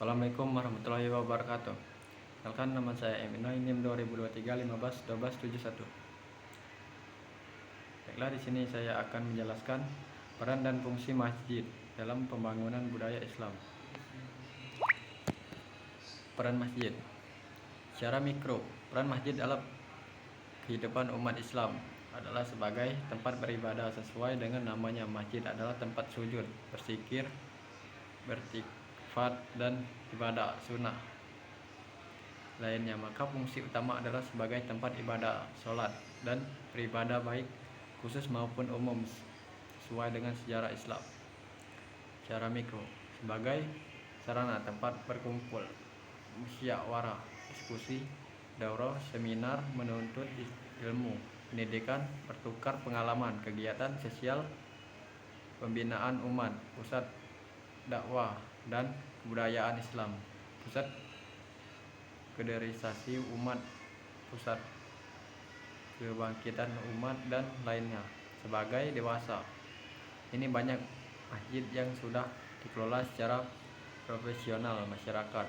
Assalamualaikum warahmatullahi wabarakatuh. Kenalkan, nama saya Emino, NIM 2023 15 12 71. Baiklah, di sini saya akan menjelaskan peran dan fungsi masjid dalam pembangunan budaya Islam. Peran masjid. Secara mikro, peran masjid dalam kehidupan umat Islam adalah sebagai tempat beribadah. Sesuai dengan namanya, masjid adalah tempat sujud, berzikir, bertikfat, dan ibadah sunnah lainnya. Maka fungsi utama adalah sebagai tempat ibadah, sholat, dan beribadah baik khusus maupun umum sesuai dengan sejarah Islam. Secara mikro, sebagai sarana tempat berkumpul, musyawarah, diskusi, daurah, seminar, menuntut ilmu, pendidikan, bertukar pengalaman, kegiatan sosial, pembinaan umat, pusat dakwah dan kebudayaan Islam, pusat kaderisasi umat, pusat kebangkitan umat, dan lainnya. Sebagai dewasa, ini banyak masjid yang sudah dikelola secara profesional, masyarakat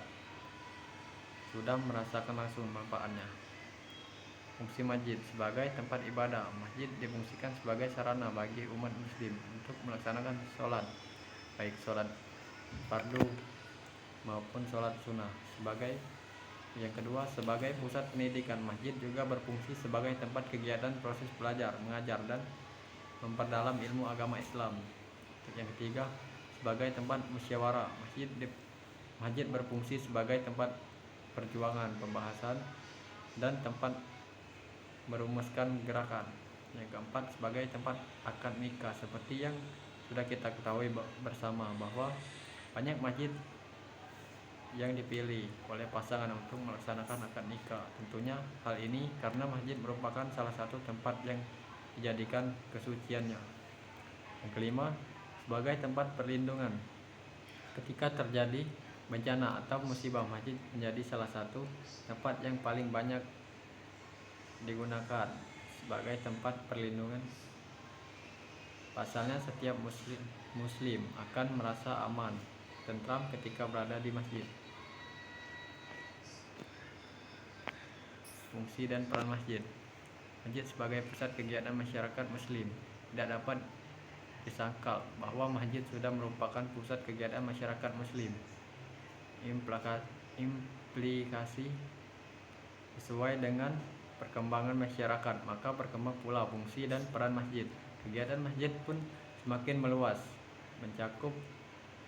sudah merasakan langsung manfaatnya. Fungsi masjid sebagai tempat ibadah. Masjid difungsikan sebagai sarana bagi umat muslim untuk melaksanakan sholat, baik sholat fardu maupun sholat sunnah. Sebagai yang kedua, sebagai pusat pendidikan, masjid juga berfungsi sebagai tempat kegiatan proses belajar, mengajar, dan memperdalam ilmu agama Islam. Yang ketiga, sebagai tempat musyawarah, masjid berfungsi sebagai tempat perjuangan, pembahasan, dan tempat merumuskan gerakan. Yang keempat, sebagai tempat akad nikah. Seperti yang sudah kita ketahui bersama bahwa banyak masjid yang dipilih oleh pasangan untuk melaksanakan akad nikah. Tentunya hal ini karena masjid merupakan salah satu tempat yang dijadikan kesuciannya. Yang kelima, sebagai tempat perlindungan. Ketika terjadi bencana atau musibah, masjid menjadi salah satu tempat yang paling banyak digunakan sebagai tempat perlindungan. Pasalnya, setiap muslim akan merasa aman, tentram ketika berada di masjid. Fungsi dan peran masjid. Masjid sebagai pusat kegiatan masyarakat muslim. Tidak dapat disangkal bahwa masjid sudah merupakan pusat kegiatan masyarakat muslim. Implikasi sesuai dengan perkembangan masyarakat, maka berkembang pula fungsi dan peran masjid. Kegiatan masjid pun semakin meluas, mencakup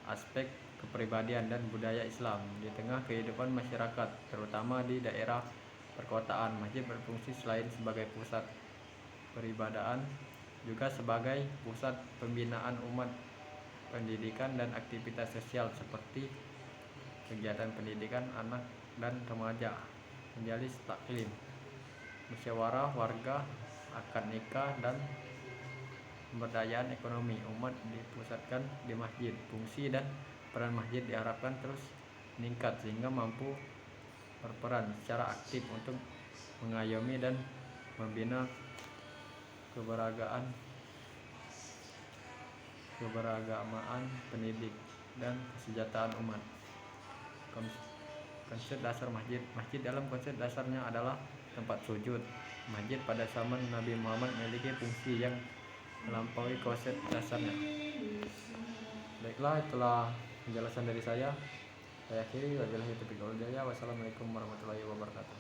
aspek kepribadian dan budaya Islam di tengah kehidupan masyarakat, terutama di daerah perkotaan. Masjid berfungsi selain sebagai pusat peribadahan, juga sebagai pusat pembinaan umat, pendidikan, dan aktivitas sosial seperti kegiatan pendidikan anak dan remaja, majelis taklim, musyawarah warga, akad nikah, dan pemberdayaan ekonomi umat dipusatkan di masjid. Fungsi dan peran masjid diharapkan terus meningkat sehingga mampu berperan secara aktif untuk mengayomi dan membina keberagamaan pendidik dan kesejahteraan umat. Konsep dasar masjid. Masjid dalam konsep dasarnya adalah tempat sujud. Masjid pada zaman Nabi Muhammad memiliki fungsi yang melampaui konsep dasarnya. Baiklah, itulah penjelasan dari saya. Saya akhiri, wabillahi taufiq wal hidayah. Wassalamualaikum warahmatullahi wabarakatuh.